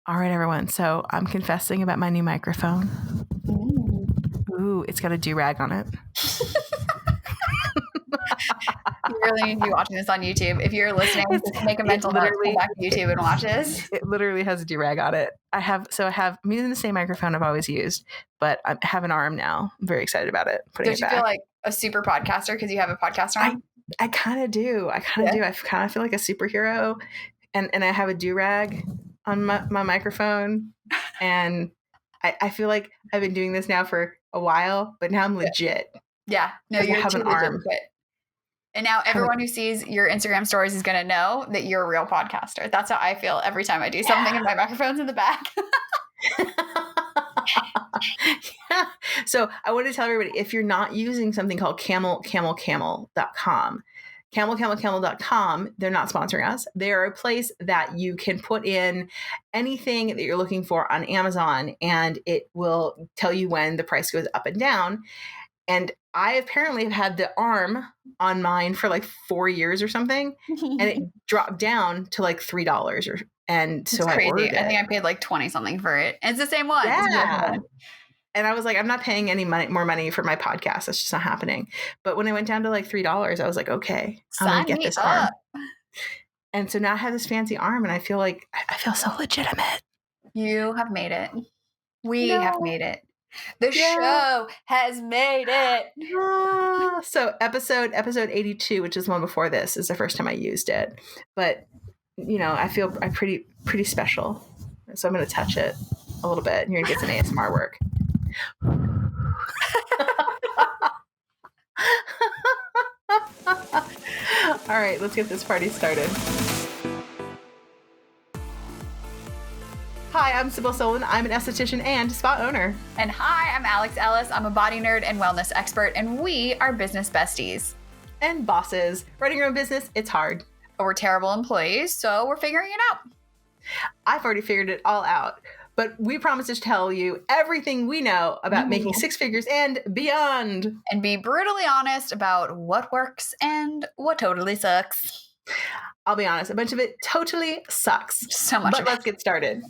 All right, everyone. So I'm confessing about my new microphone. Ooh, it's got a do-rag on it. You really need to be watching this on YouTube. If you're listening, just make a mental note to come back to YouTube and watch this. It literally has a do-rag on it. I'm using the same microphone I've always used, but I have an arm now. I'm very excited about it. Don't you feel like a super podcaster because you have a podcast arm? I kind of do. I kind of do. I kind of feel like a superhero, and I have a do-rag on my microphone, and I feel like I've been doing this now for a while, but now I'm legit. Yeah. No, you have an arm. And now everyone who sees your Instagram stories is going to know that you're a real podcaster. That's how I feel every time I do something and my microphone's in the back. Yeah. So I want to tell everybody, if you're not using something called camelcamel.com, camelcamel.com, they're not sponsoring us. They're a place that you can put in anything that you're looking for on Amazon, and it will tell you when the price goes up and down. And I apparently have had the arm on mine for like 4 years or something, and it dropped down to like $3. And so I ordered it. I think I paid like 20 something for it. And it's the same one. Yeah. And I was like, I'm not paying any more money for my podcast. That's just not happening. But when I went down to like $3, I was like, okay, I'm going to get this arm. And so now I have this fancy arm, and I feel like I feel so legitimate. You have made it. We have made it. The show has made it. So episode 82, which is one before this, is the first time I used it. But, I feel I'm pretty special. So I'm going to touch it a little bit, and you're going to get some ASMR work. All right, let's get this party started. Hi, I'm Sybil Solon. I'm an esthetician and spa owner. And hi, I'm Alex Ellis. I'm a body nerd and wellness expert, and we are business besties. And bosses. Running your own business, it's hard. But we're terrible employees, so we're figuring it out. I've already figured it all out. But we promise to tell you everything we know about making six figures and beyond. And be brutally honest about what works and what totally sucks. I'll be honest, a bunch of it totally sucks. So much of it. But let's get started.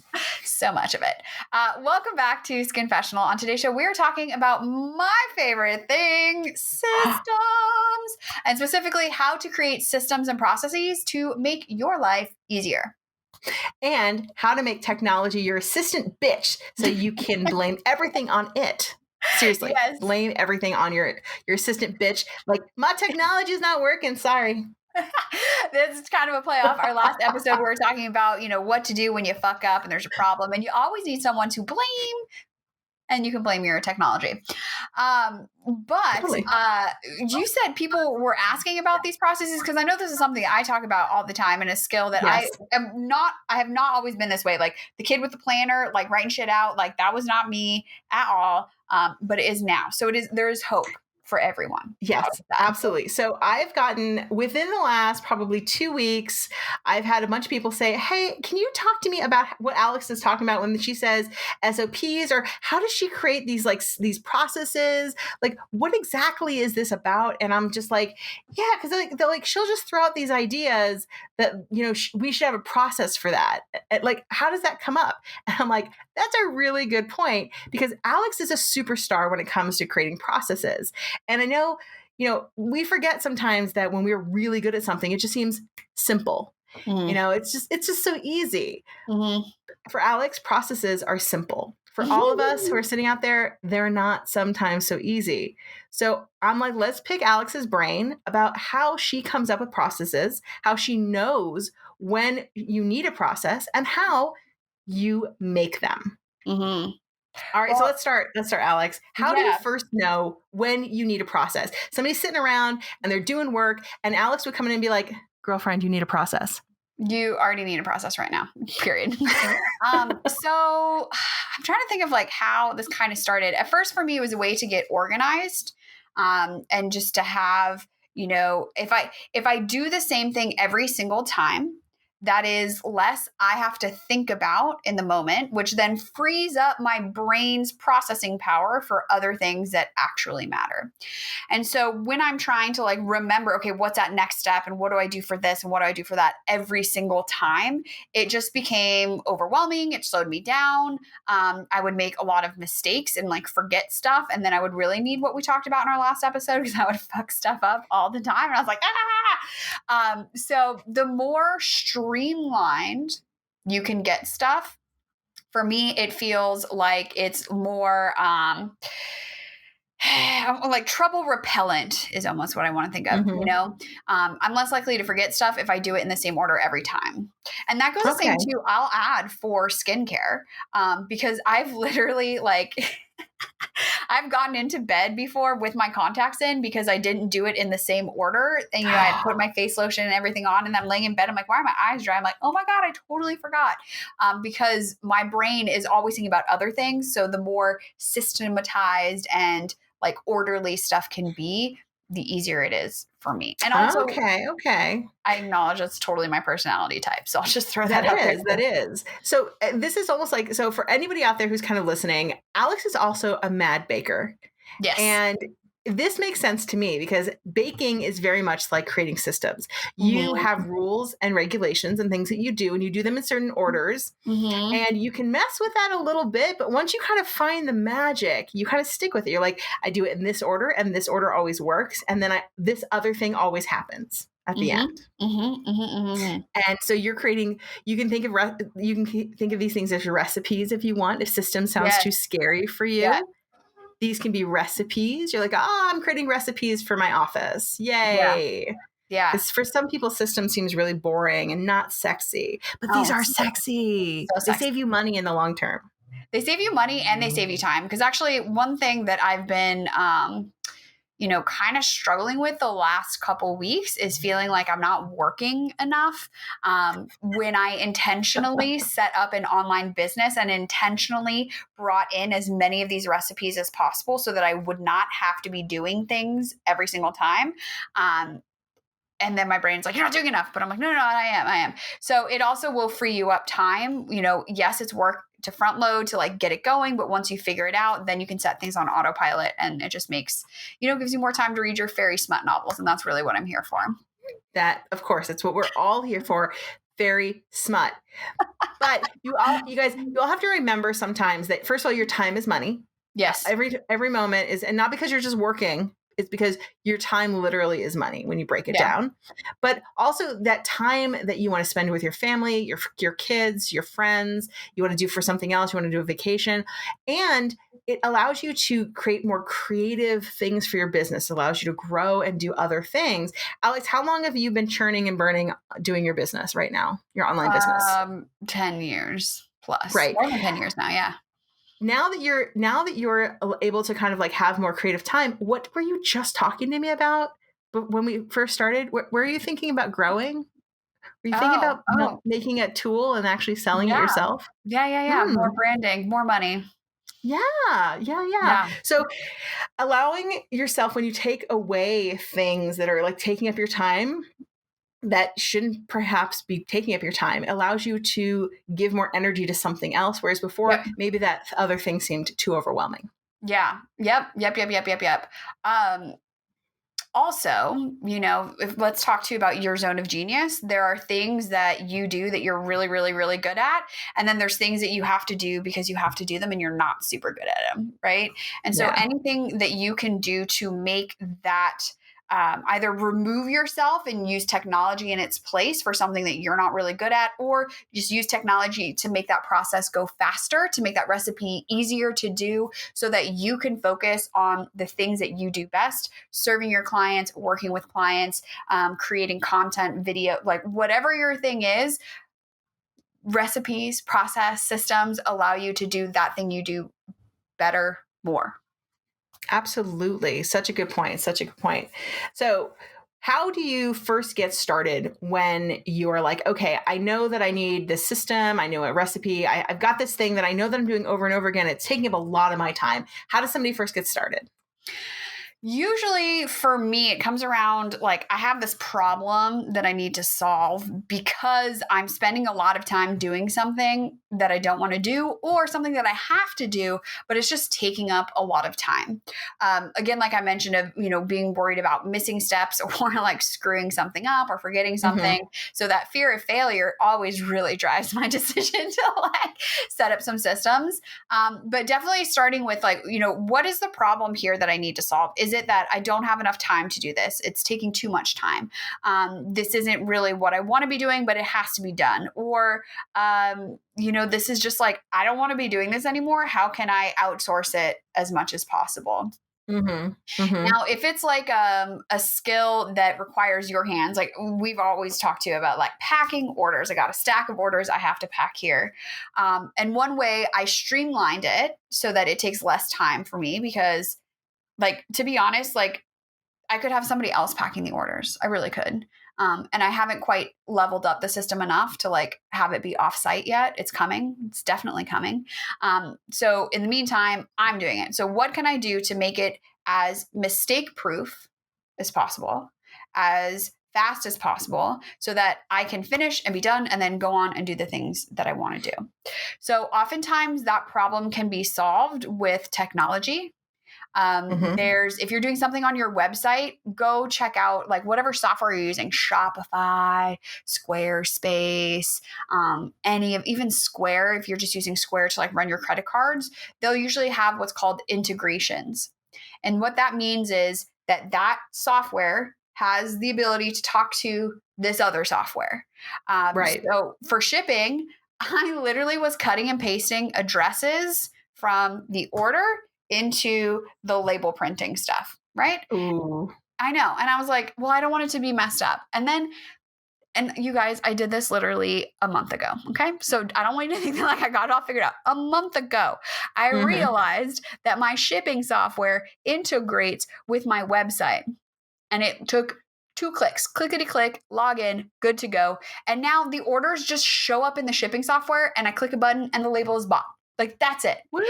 So much of it. Welcome back to Skinfessional. On today's show, we're talking about my favorite thing, systems. And specifically, how to create systems and processes to make your life easier. And how to make technology your assistant bitch so you can blame everything on it. Seriously, blame everything on your assistant bitch. Like, my technology is not working. Sorry. This is kind of a play off our last episode. We were talking about, what to do when you fuck up and there's a problem. And you always need someone to blame. And you can blame your technology. You said people were asking about these processes, because I know this is something I talk about all the time, and a skill that I have not always been this way. Like the kid with the planner, like writing shit out, like that was not me at all. But it is now. So there is hope for everyone. Yes, absolutely. So I've gotten, within the last probably 2 weeks, I've had a bunch of people say, hey, can you talk to me about what Alex is talking about when she says SOPs, or how does she create these these processes? Like, what exactly is this about? And I'm just like, yeah, because she'll just throw out these ideas that, we should have a process for that. Like, how does that come up? And I'm like, that's a really good point, because Alex is a superstar when it comes to creating processes. And I know, we forget sometimes that when we're really good at something, it just seems simple. Mm-hmm. It's just so easy. Mm-hmm. For Alex, processes are simple. For all of us who are sitting out there, they're not sometimes so easy. So I'm like, let's pick Alex's brain about how she comes up with processes, how she knows when you need a process, and how you make them. Mm-hmm. All right, so let's start, Alex. How do you first know when you need a process? Somebody's sitting around and they're doing work, and Alex would come in and be like, girlfriend, you need a process. You already need a process right now, period. So I'm trying to think of how this kind of started. At first, for me, it was a way to get organized, and just to have, if I do the same thing every single time, that is less I have to think about in the moment, which then frees up my brain's processing power for other things that actually matter. And so when I'm trying to like remember, okay, what's that next step and what do I do for this and what do I do for that every single time, it just became overwhelming. It slowed me down. I would make a lot of mistakes and like forget stuff. And then I would really need what we talked about in our last episode because I would fuck stuff up all the time. And I was like, so the more streamlined you can get stuff, for me, it feels like it's more like trouble repellent is almost what I want to think of. Mm-hmm. You know, I'm less likely to forget stuff if I do it in the same order every time. And that goes the same too. I'll add for skincare because I've literally like I've gotten into bed before with my contacts in because I didn't do it in the same order. And, you know, I put my face lotion and everything on and I'm laying in bed. I'm like, why are my eyes dry? I'm like, oh my God, I totally forgot. Because my brain is always thinking about other things. So the more systematized and like orderly stuff can be, the easier it is for me. And also, okay. I acknowledge that's totally my personality type. So I'll just throw that out there. That is. So this is almost like, so for anybody out there who's kind of listening, Alex is also a mad baker. Yes. And this makes sense to me because baking is very much like creating systems. You have rules and regulations and things that you do, and you do them in certain orders. And you can mess with that a little bit, but once you kind of find the magic, you kind of stick with it. You're like, I do it in this order, and this order always works. And then this other thing always happens at the end. And so you're creating, you can think of these things as your recipes if you want, if system sounds too scary for you. Yeah. These can be recipes. You're like, I'm creating recipes for my office. Yay. Yeah. Because for some people, system seems really boring and not sexy. But these are sexy. So they save you money in the long term. They save you money and they save you time. Because actually, one thing that I've been kind of struggling with the last couple weeks is feeling like I'm not working enough. When I intentionally set up an online business and intentionally brought in as many of these recipes as possible so that I would not have to be doing things every single time. And then my brain's like, you're not doing enough. But I'm like, no, I am. So it also will free you up time. You know, yes, it's work to front load to like get it going. But once you figure it out, then you can set things on autopilot and it just makes, gives you more time to read your fairy smut novels. And that's really what I'm here for. That, of course, it's what we're all here for. Fairy smut. But you all have to remember sometimes that, first of all, your time is money. Yes. Every moment is, and not because you're just working. It's because your time literally is money when you break it down. But also that time that you want to spend with your family, your kids, your friends, you want to do for something else, you want to do a vacation. And it allows you to create more creative things for your business. It allows you to grow and do other things. Alex, how long have you been churning and burning doing your business right now, your online business? 10 years plus. Right. More than 10 years now, yeah. Now that you're able to kind of like have more creative time, what were you just talking to me about? But when we first started, were you thinking about growing? Were you thinking about making a tool and actually selling it yourself? Yeah. More branding, more money. Yeah. So allowing yourself, when you take away things that are like taking up your time, that shouldn't perhaps be taking up your time, allows you to give more energy to something else. Whereas before, maybe that other thing seemed too overwhelming. Yeah. Yep. Also, let's talk to you about your zone of genius. There are things that you do that you're really, really, really good at. And then there's things that you have to do because you have to do them and you're not super good at them. Right. And so anything that you can do to make that either remove yourself and use technology in its place for something that you're not really good at, or just use technology to make that process go faster, to make that recipe easier to do so that you can focus on the things that you do best, serving your clients, working with clients, creating content, video, like whatever your thing is, recipes, process, systems allow you to do that thing you do better, more. Absolutely. Such a good point. So how do you first get started when you are like, okay, I know that I need this system. I know a recipe. I've got this thing that I know that I'm doing over and over again. It's taking up a lot of my time. How does somebody first get started? Usually for me, it comes around like I have this problem that I need to solve because I'm spending a lot of time doing something that I don't want to do or something that I have to do, but it's just taking up a lot of time. Again, like I mentioned, of being worried about missing steps or like screwing something up or forgetting something. So that fear of failure always really drives my decision to like set up some systems. But definitely starting with like, what is the problem here that I need to solve? Is it that I don't have enough time to do this? It's taking too much time. This isn't really what I want to be doing, but it has to be done. Or, this is just like, I don't want to be doing this anymore. How can I outsource it as much as possible? Now, if it's like a skill that requires your hands, like we've always talked to you about like packing orders. I got a stack of orders I have to pack here. And one way I streamlined it so that it takes less time for me because like, to be honest, like I could have somebody else packing the orders. I really could. And I haven't quite leveled up the system enough to like have it be offsite yet. It's coming. It's definitely coming. So in the meantime, I'm doing it. So what can I do to make it as mistake proof as possible, as fast as possible, so that I can finish and be done and then go on and do the things that I want to do? So oftentimes that problem can be solved with technology. If you're doing something on your website, go check out like whatever software you're using, Shopify, Squarespace, even Square. If you're just using Square to like run your credit cards, they'll usually have what's called integrations. And what that means is that software has the ability to talk to this other software. Right. So for shipping, I literally was cutting and pasting addresses from the order into the label printing stuff, right? Ooh. I know. And I was like, well, I don't want it to be messed up. And you guys, I did this literally a month ago. Okay. So I don't want you to think that like I got it all figured out. A month ago, I realized that my shipping software integrates with my website. And it took 2 clicks, clickety click, log in, good to go. And now the orders just show up in the shipping software and I click a button and the label is bought. Like that's it. Woo.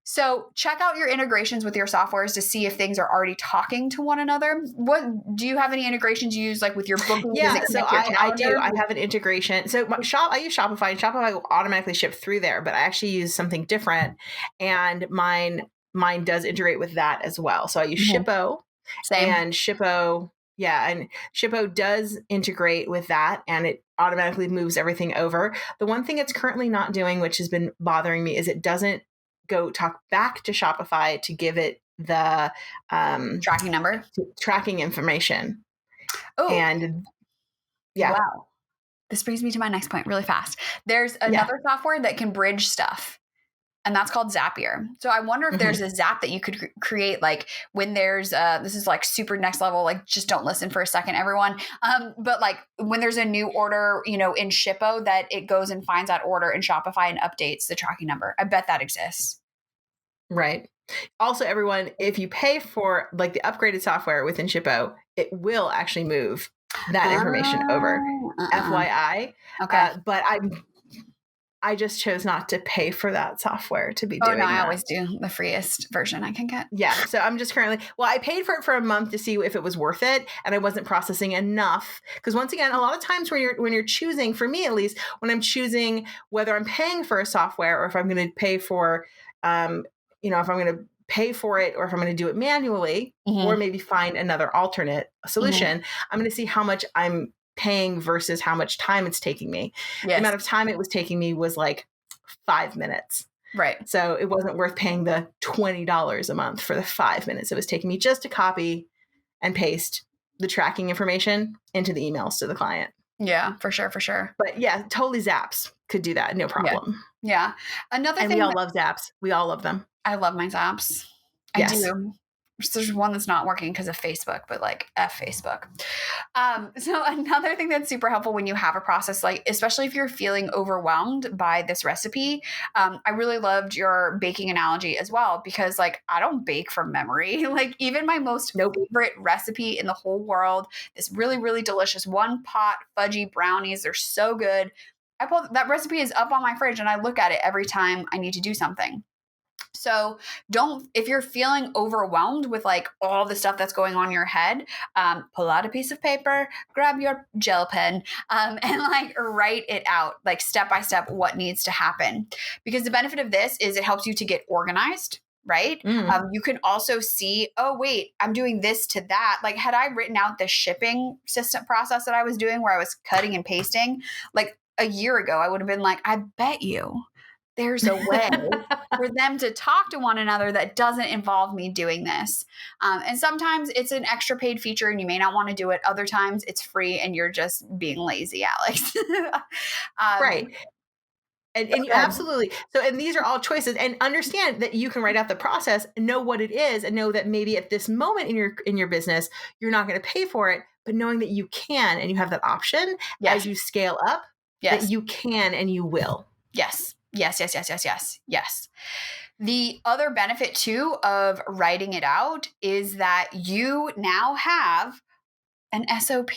So check out your integrations with your softwares to see if things are already talking to one another. What do you have any integrations you use like with your booking? Yeah, so I do. I have an integration. So I use Shopify, and Shopify will automatically ship through there, but I actually use something different, and mine does integrate with that as well. So I use Shippo. Same. And Shippo, and Shippo does integrate with that, and it automatically moves everything over. The one thing it's currently not doing, which has been bothering me, is it doesn't go talk back to Shopify to give it the tracking number, tracking information. Oh, and yeah. Wow. This brings me to my next point really fast. There's another software that can bridge stuff, and that's called Zapier. So I wonder if there's a Zap that you could create, like when there's this is like super next level, like just don't listen for a second, everyone. But like when there's a new order, in Shippo, that it goes and finds that order in Shopify and updates the tracking number. I bet that exists. Right. Also, everyone, if you pay for like the upgraded software within Shippo, it will actually move that information over. FYI. Okay. But I just chose not to pay for that software to be doing that. I always do the freest version I can get. Yeah. So I'm just I paid for it for a month to see if it was worth it, and I wasn't processing enough. Because once again, a lot of times when you're choosing, for me at least, when I'm choosing whether I'm paying for a software or if I'm going to pay for, if I'm going to pay for it or if I'm going to do it manually or maybe find another alternate solution, I'm going to see how much I'm paying versus how much time it's taking me. Yes. The amount of time it was taking me was like 5 minutes. Right. So it wasn't worth paying the $20 a month for the 5 minutes it was taking me just to copy and paste the tracking information into the emails to the client. Yeah, for sure. For sure. But yeah, totally Zaps could do that. No problem. Yeah. Another thing. We all love Zaps. We all love them. I love my Zaps. I do. There's one that's not working because of Facebook, but like F Facebook. So another thing that's super helpful when you have a process, like especially if you're feeling overwhelmed by this recipe, I really loved your baking analogy as well, because like I don't bake from memory. Like even my most favorite recipe in the whole world, this really, really delicious 1-pot fudgy brownies. They're so good. That recipe is up on my fridge and I look at it every time I need to do something. So if you're feeling overwhelmed with like all the stuff that's going on in your head, pull out a piece of paper, grab your gel pen, and like write it out, like step by step, what needs to happen. Because the benefit of this is it helps you to get organized. Right. You can also see, oh, wait, I'm doing this to that. Like, had I written out the shipping system process that I was doing where I was cutting and pasting, like a year ago, I would have been like, I bet you there's a way for them to talk to one another that doesn't involve me doing this. And sometimes it's an extra paid feature and you may not want to do it. Other times it's free and you're just being lazy, Alex. Right. And you absolutely. So, and these are all choices, and understand that you can write out the process, know what it is, and know that maybe at this moment in your business, you're not going to pay for it, but knowing that you can, and you have that option as you scale up, that you can, and you will. Yes. The other benefit too of writing it out is that you now have an SOP.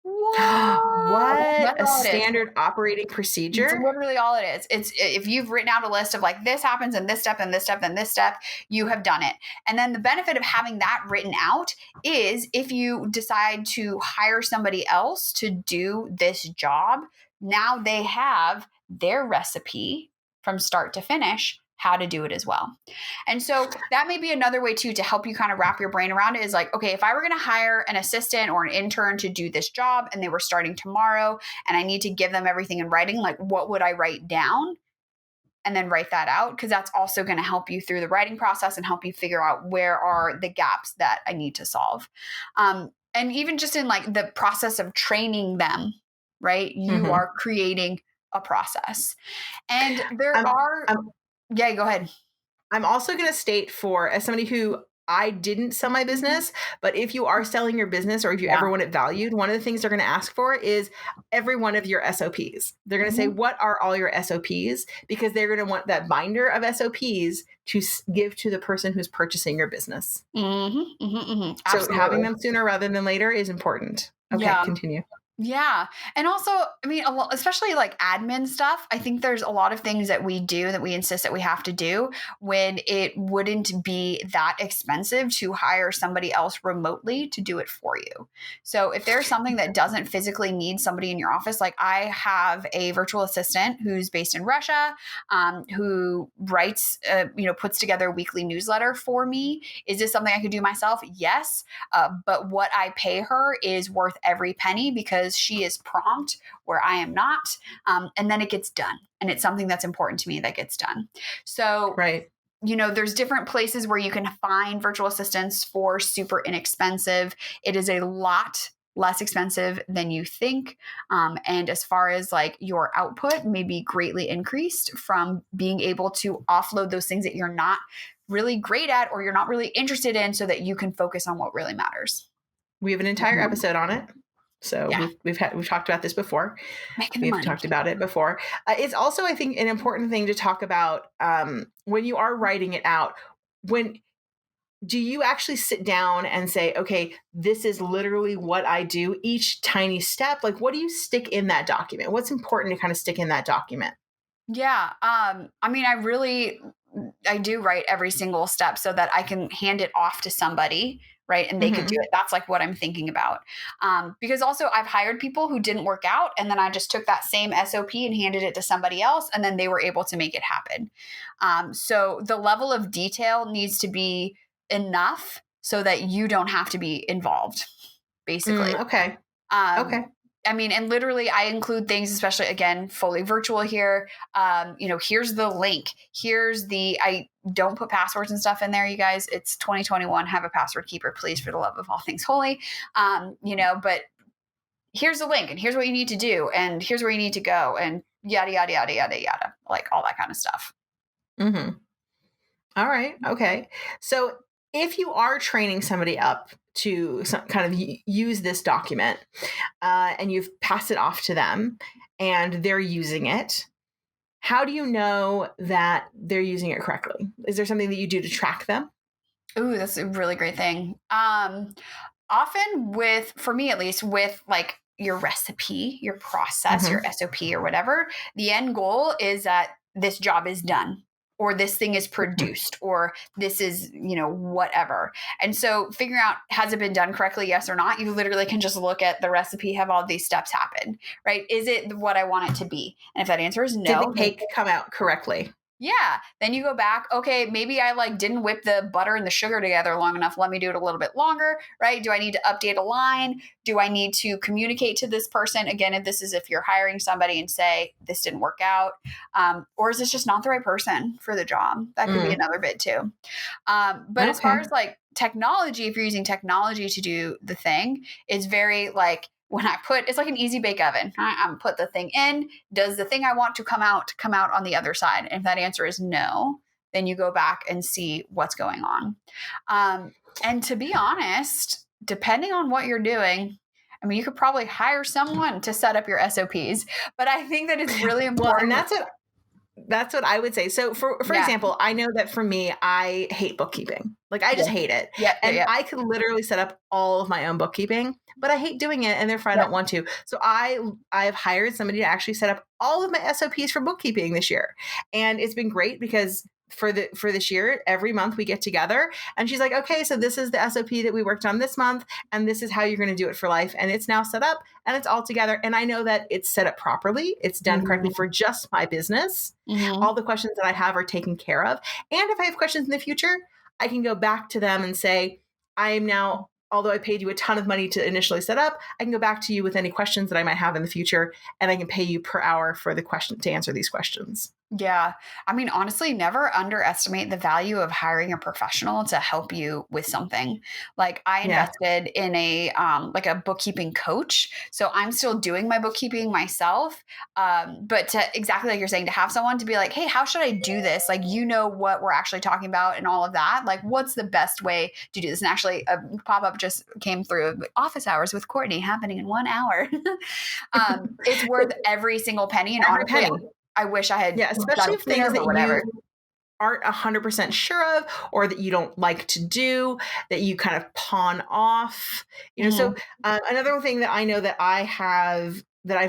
What a standard operating procedure. It's literally all it is. It's if you've written out a list of like this happens in this step and this step and this step, you have done it. And then the benefit of having that written out is if you decide to hire somebody else to do this job, now they have their recipe from start to finish, how to do it as well. And so that may be another way too, to help you kind of wrap your brain around it is like, okay, if I were going to hire an assistant or an intern to do this job and they were starting tomorrow and I need to give them everything in writing, like what would I write down? And then write that out, because that's also going to help you through the writing process and help you figure out where are the gaps that I need to solve. And even just in like the process of training them, right? You are creating a process. And there yeah, go ahead. I'm also going to state as somebody who I didn't sell my business, but if you are selling your business or if you ever want it valued, one of the things they're going to ask for is every one of your SOPs. They're going to say, what are all your SOPs? Because they're going to want that binder of SOPs to give to the person who's purchasing your business. So having them sooner rather than later is important. Okay, continue. Yeah. And also, I mean, especially like admin stuff, I think there's a lot of things that we do that we insist that we have to do when it wouldn't be that expensive to hire somebody else remotely to do it for you. So if there's something that doesn't physically need somebody in your office, like I have a virtual assistant who's based in Russia, who writes, puts together a weekly newsletter for me. Is this something I could do myself? Yes. But what I pay her is worth every penny because she is prompt where I am not. And then it gets done. And it's something that's important to me that gets done. So, there's different places where you can find virtual assistants for super inexpensive. It is a lot less expensive than you think. And as far as like your output may be greatly increased from being able to offload those things that you're not really great at or you're not really interested in so that you can focus on what really matters. We have an entire episode on it. So we've talked about this before. We've talked about it before. It's also, I think, an important thing to talk about when you are writing it out. Do you actually sit down and say, okay, this is literally what I do, each tiny step? Like, what do you stick in that document? What's important to kind of stick in that document? Yeah. I mean, I do write every single step so that I can hand it off to somebody, right? And they could do it. That's like what I'm thinking about. Because also I've hired people who didn't work out. And then I just took that same SOP and handed it to somebody else. And then they were able to make it happen. So the level of detail needs to be enough so that you don't have to be involved, basically. Okay. I mean, and literally I include things, especially again, fully virtual here. Here's the link. I don't put passwords and stuff in there, you guys. It's 2021. Have a password keeper, please, for the love of all things holy. But here's the link and here's what you need to do. And here's where you need to go and yada, yada, yada, yada, yada, like all that kind of stuff. All right. Okay. So if you are training somebody up to kind of use this document and you've passed it off to them and they're using it, how do you know that they're using it correctly? Is there something that you do to track them? Ooh, that's a really great thing. Often for me at least, with like your recipe, your process, your SOP or whatever, the end goal is that this job is done or this thing is produced, or this is, whatever. And so figuring out, has it been done correctly? Yes or not? You literally can just look at the recipe, have all these steps happen, right? Is it what I want it to be? And if that answer is no, did the cake come out correctly? Yeah. Then you go back. Okay, maybe I didn't whip the butter and the sugar together long enough. Let me do it a little bit longer, right? Do I need to update a line? Do I need to communicate to this person? Again, if you're hiring somebody and say, this didn't work out, or is this just not the right person for the job? That could be another bit too. But as far as technology, if you're using technology to do the thing, it's very when it's like an easy bake oven. I put the thing in. Does the thing I want to come out on the other side? And if that answer is no, then you go back and see what's going on. And to be honest, depending on what you're doing, I mean, you could probably hire someone to set up your SOPs, but I think that it's really important. Well, and that's what I would say. So for example, I know that for me, I hate bookkeeping. I just hate it. I could literally set up all of my own bookkeeping, but I hate doing it, and therefore I don't want to. So I've hired somebody to actually set up all of my SOPs for bookkeeping this year. And it's been great because for this year, every month we get together and she's like, okay, so this is the SOP that we worked on this month, and this is how you're going to do it for life. And it's now set up and it's all together. And I know that it's set up properly. It's done correctly for just my business. All the questions that I have are taken care of. And if I have questions in the future, I can go back to them and say, I am now, although I paid you a ton of money to initially set up, I can go back to you with any questions that I might have in the future, and I can pay you per hour for the question to answer these questions. Yeah. I mean, honestly, never underestimate the value of hiring a professional to help you with something. I invested in a bookkeeping coach. So I'm still doing my bookkeeping myself. But to exactly like you're saying, to have someone to be like, hey, how should I do this? What we're actually talking about and all of that. What's the best way to do this? And actually a pop-up just came through, office hours with Courtney happening in 1 hour. It's worth every single penny. And every honestly, penny. I wish I had. Yeah, especially if things that you aren't 100% sure of, or that you don't like to do, that you kind of pawn off. So another thing that I know that I've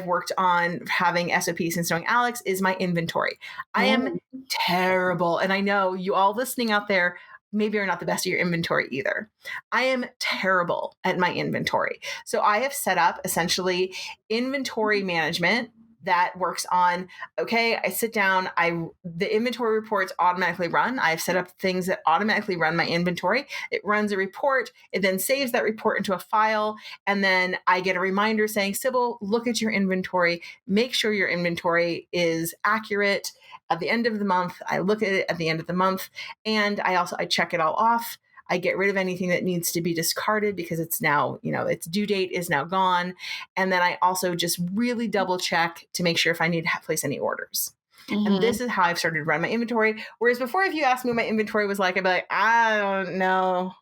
worked on having SOP since knowing Alex is my inventory. I am terrible. And I know you all listening out there maybe are not the best at your inventory either. I am terrible at my inventory. So I have set up essentially inventory management that works on, okay, I sit down, the inventory reports automatically run. I've set up things that automatically run my inventory. It runs a report. It then saves that report into a file. And then I get a reminder saying, Sybil, look at your inventory. Make sure your inventory is accurate. At the end of the month, I look at it at the end of the month. And I check it all off. I get rid of anything that needs to be discarded because it's now, its due date is now gone. And then I also just really double check to make sure if I need to place any orders. And this is how I've started to run my inventory. Whereas before, if you asked me what my inventory was like, I'd be like, I don't know.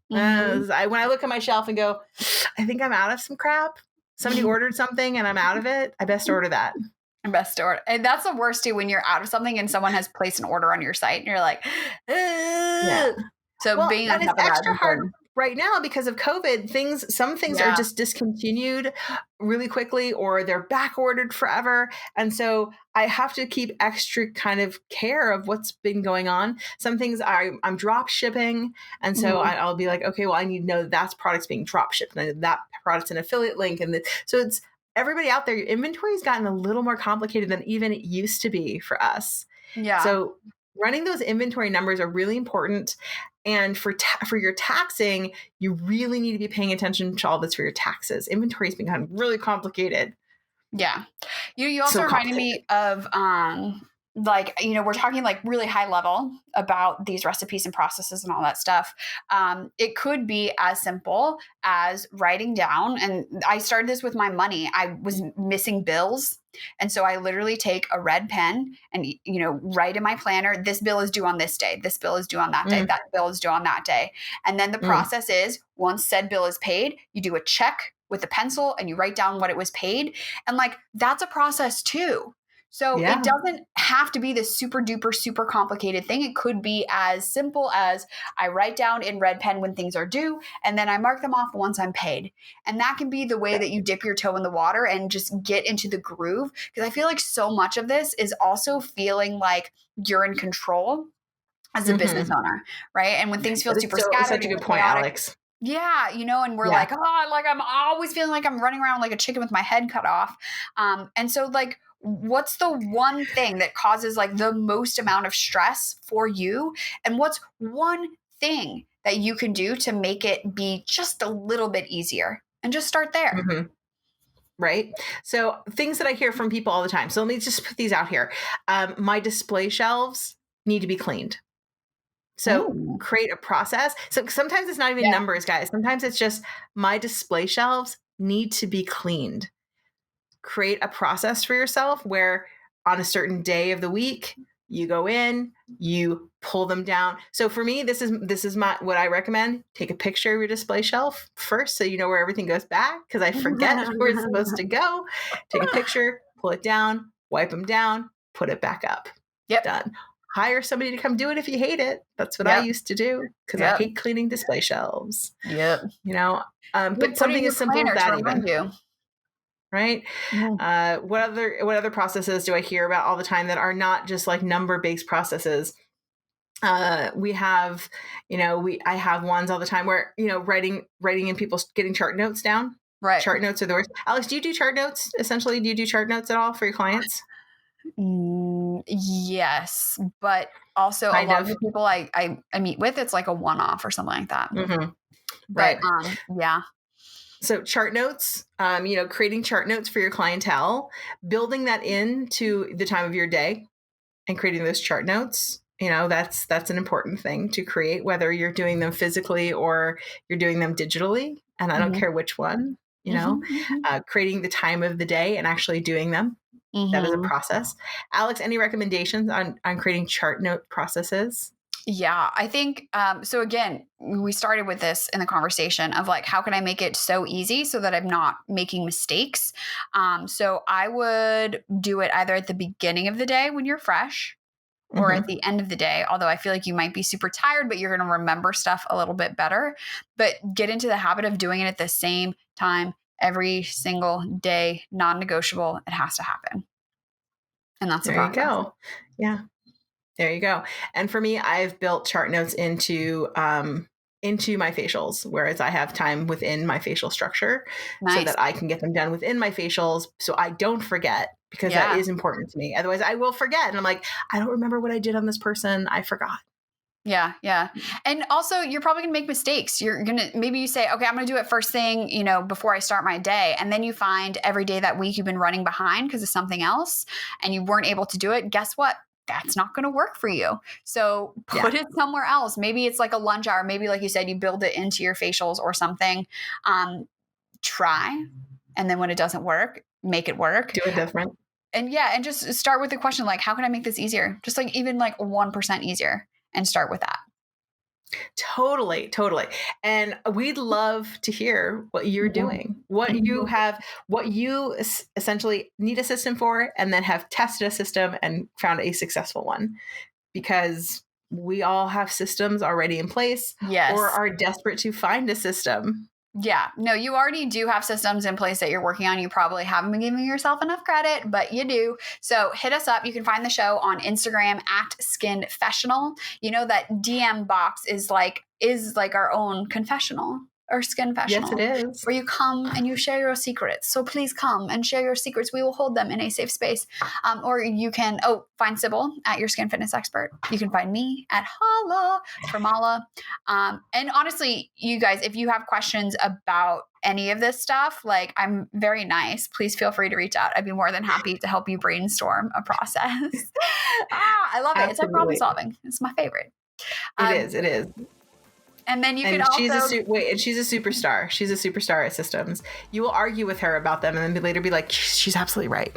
When I look at my shelf and go, I think I'm out of some crap. Somebody ordered something and I'm out of it. I best order that. Best order. And that's the worst too, when you're out of something and someone has placed an order on your site and you're like, yeah. So being on top of extra hard right now because of COVID. Some things are just discontinued really quickly, or they're back ordered forever. And so I have to keep extra kind of care of what's been going on. Some things I'm drop shipping. And so I'll be like, okay, well, I need to know that product's being drop shipped and that product's an affiliate link. And so it's everybody out there, your inventory has gotten a little more complicated than even it used to be for us. Yeah. So running those inventory numbers are really important. And for your taxing, you really need to be paying attention to all this for your taxes. Inventory has become really complicated. Yeah. You also reminded me of, we're talking really high level about these recipes and processes and all that stuff. It could be as simple as writing down. And I started this with my money. I was missing bills. And so I literally take a red pen and, write in my planner, this bill is due on this day. This bill is due on that day. That bill is due on that day. And then the process is, once said bill is paid, you do a check with a pencil and you write down what it was paid. And that's a process too. So Yeah. it doesn't have to be this super duper, super complicated thing. It could be as simple as I write down in red pen when things are due, and then I mark them off once I'm paid. And that can be the way that you dip your toe in the water and just get into the groove. Because I feel like so much of this is also feeling like you're in control as a business owner, right? And when things feel That is super such scattered a and good point, chaotic, Alex. yeah, and we're like, oh, like I'm always feeling like I'm running around like a chicken with my head cut off. And so like, what's the one thing that causes like the most amount of stress for you? And what's one thing that you can do to make it be just a little bit easier? And just start there. Right. So things that I hear from people all the time. So let me just put these out here. My display shelves need to be cleaned. So create a process. So sometimes it's not even numbers, guys. Sometimes it's just my display shelves need to be cleaned. Create a process for yourself where on a certain day of the week, you go in, you pull them down. So for me, this is what I recommend. Take a picture of your display shelf first so you know where everything goes back, because I forget where it's supposed to go. Take a picture, pull it down, wipe them down, put it back up. Yep. Done. Hire somebody to come do it if you hate it. That's what I used to do, because I hate cleaning display shelves. Yep. But something as simple as that even. Right? What other processes do I hear about all the time that are not just like number-based processes? We have, I have ones all the time where, writing in people, getting chart notes down. Right. Chart notes are the worst. Alex, do you do chart notes? Essentially, do you do chart notes at all for your clients? Yes, but also a lot of the people I meet with, it's like a one-off or something like that. Right. But yeah. So chart notes, creating chart notes for your clientele, building that into the time of your day and creating those chart notes. That's an important thing to create, whether you're doing them physically or you're doing them digitally. And I don't care which one, creating the time of the day and actually doing them. That is a process. Alex, any recommendations on creating chart note processes? Yeah, I think, so again, we started with this in the conversation of like, how can I make it so easy so that I'm not making mistakes? So I would do it either at the beginning of the day when you're fresh or at the end of the day, although I feel like you might be super tired, but you're going to remember stuff a little bit better. But get into the habit of doing it at the same time every single day, non-negotiable. It has to happen. And that's there you go. Yeah. There you go. And for me, I've built chart notes into my facials, whereas I have time within my facial structure so that I can get them done within my facials so I don't forget, because that is important to me. Otherwise I will forget. And I'm like, I don't remember what I did on this person. I forgot. Yeah. Yeah. And also you're probably going to make mistakes. Maybe you say, okay, I'm going to do it first thing, before I start my day. And then you find every day that week you've been running behind because of something else and you weren't able to do it. Guess what? That's not going to work for you. So put it somewhere else. Maybe it's like a lunch hour. Maybe like you said, you build it into your facials or something. Try. And then when it doesn't work, make it work. Do it different. And just start with the question, like, how can I make this easier? Just like even like 1% easier. And start with that. Totally. And we'd love to hear what you're doing, what you essentially need a system for, and then have tested a system and found a successful one, because we all have systems already in place or are desperate to find a system. Yeah. No, you already do have systems in place that you're working on. You probably haven't been giving yourself enough credit, but you do. So hit us up. You can find the show on Instagram at Skinfessional. That DM box is like our own confessional. Or Skinfessional. Yes, it is. Where you come and you share your secrets. So please come and share your secrets. We will hold them in a safe space. Or you can find Sybil at Your Skin Fitness Expert. You can find me at Hala for Mala. And honestly, you guys, if you have questions about any of this stuff, like, I'm very nice. Please feel free to reach out. I'd be more than happy to help you brainstorm a process. I love it. Absolutely. It's like problem solving. It's my favorite. It is. And then you can also... she's a superstar. She's a superstar at systems. You will argue with her about them and then later be like, she's absolutely right.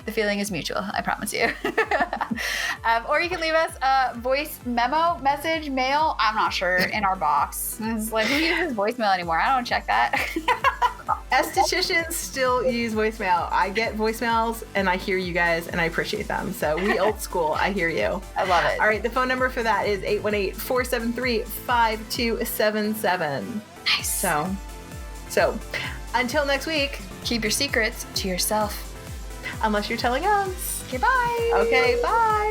The feeling is mutual, I promise you. Or you can leave us a voice memo, message, mail. I'm not sure, in our box. It's like, who uses voicemail anymore? I don't check that. estheticians still use voicemail. I get voicemails and I hear you guys and I appreciate them. So we old school. I hear you. I love it. All right. The phone number for that is 818-473-5277. Nice. So until next week, keep your secrets to yourself. Unless you're telling us. Okay, bye. Okay, bye.